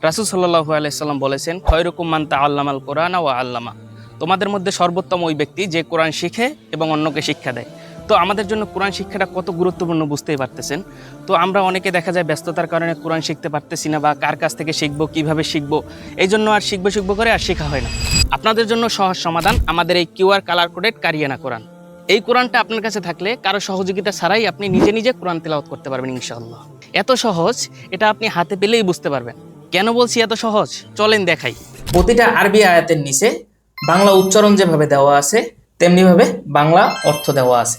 রাসূল সাল্লাল্লাহু আলাইহি সাল্লাম বলেছেন, খয়রুকুম মান তাআল্লামাল কুরআনা ওয়া আল্লামা। তোমাদের মধ্যে সর্বোত্তম ওই ব্যক্তি যে কোরআন শিখে এবং অন্যকে শিক্ষা দেয়। তো আমাদের জন্য কোরআন শিক্ষাটা কত গুরুত্বপূর্ণ বুঝতেই পারতেছেন। তো আমরা অনেকে দেখা যায় ব্যস্ততার কারণে কোরআন শিখতে পারতেছি না, বা কার কাছ থেকে শিখবো, কিভাবে শিখবো, এই জন্য আর শিখবো করে আর শেখা হয় না। আপনাদের জন্য সহজ সমাধান আমাদের এই কিউআর কালার কোডেড কারিয়ানা কোরআন। এই কোরআনটা আপনার কাছে থাকলে কারো সহযোগিতা ছাড়াই আপনি নিজে নিজে কোরআন তেলাওয়াত করতে পারবেন ইনশাআল্লাহ। এত সহজ, এটা আপনি হাতে পেলেই বুঝতে পারবেন। কেন বলছি এত সহজ, চলেন দেখাই। প্রতিটা আরবি আয়াতের নিচে বাংলা উচ্চারণ যেভাবে দেওয়া আছে তেমনিভাবে বাংলা অর্থ দেওয়া আছে।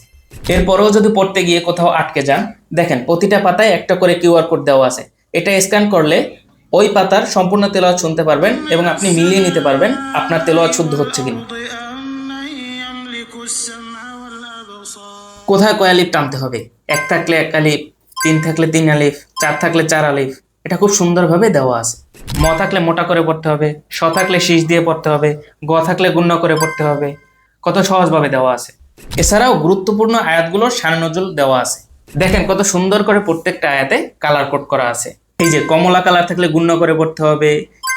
এরপরেও যদি পড়তে গিয়ে কোথাও আটকে যান, দেখেন প্রতিটা পাতায় একটা করে কিউআর কোড দেওয়া আছে। এটা স্ক্যান করলে ওই পাতার সম্পূর্ণ তেলাওয়াত শুনতে পারবেন এবং আপনি মিলিয়ে নিতে পারবেন আপনার তেলাওয়াত শুদ্ধ হচ্ছে কিনা। কোথায় কয় আলিফ টানতে হবে, এক থাকলে এক আলিফ, তিন থাকলে তিন আলিফ, চার থাকলে চার আলিফ, এটা খুব সুন্দরভাবে দেওয়া আছে। ম থাকলে মোটা করে পড়তে হবে, স থাকলে শীষ দিয়ে পড়তে হবে, গ থাকলে গুণ্য করে পড়তে হবে, কত সহজভাবে দেওয়া আছে। এছাড়াও গুরুত্বপূর্ণ আয়াতগুলোর শানে নজুল দেওয়া আছে। দেখেন কত সুন্দর করে প্রত্যেকটা আয়াতে কালার কোড করা আছে। এই যে কমলা কালার থাকলে গুণ্য করে পড়তে হবে,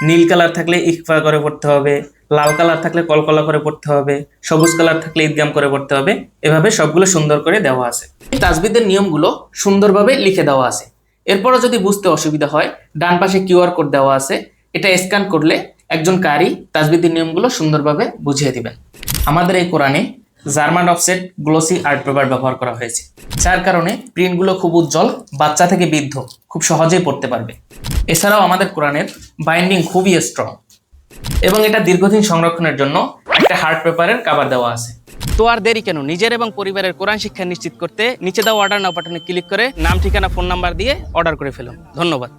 নীল কালার থাকলে ইকফা করে পড়তে হবে, লাল কালার থাকলে কলকলা করে পড়তে হবে, সবুজ কালার থাকলে ঈদগাম করে পড়তে হবে। এভাবে সবগুলো সুন্দর করে দেওয়া আছে। তাজবিদের নিয়মগুলো সুন্দরভাবে লিখে দেওয়া আছে। এরপরও যদি বুঝতে অসুবিধা হয়, ডান পাশে কিউআর কোড দেওয়া আছে, এটা স্ক্যান করলে একজন কারি তাজবিদের নিয়মগুলো সুন্দরভাবে বুঝিয়ে দিবেন। আমাদের এই কোরআনে German offset glossy art paper ব্যবহার করা হয়েছে, যার কারণে প্রিন্টগুলো খুব উজ্জ্বল, বাচ্চা থেকে বৃদ্ধ খুব সহজেই পড়তে পারবে। এছাড়াও আমাদের কোরআনের বাইন্ডিং খুবই স্ট্রং এবং এটা দীর্ঘদিন সংরক্ষণের জন্য একটা হার্ড পেপারের কভার দেওয়া আছে। তো আর দেরি কেন, নিজের এবং পরিবারের কোরআন শিক্ষা নিশ্চিত করতে নিচে দেওয়া অর্ডার নাও বাটনে ক্লিক করে নাম, ঠিকানা, ফোন নাম্বার দিয়ে অর্ডার করে ফেলুন। ধন্যবাদ।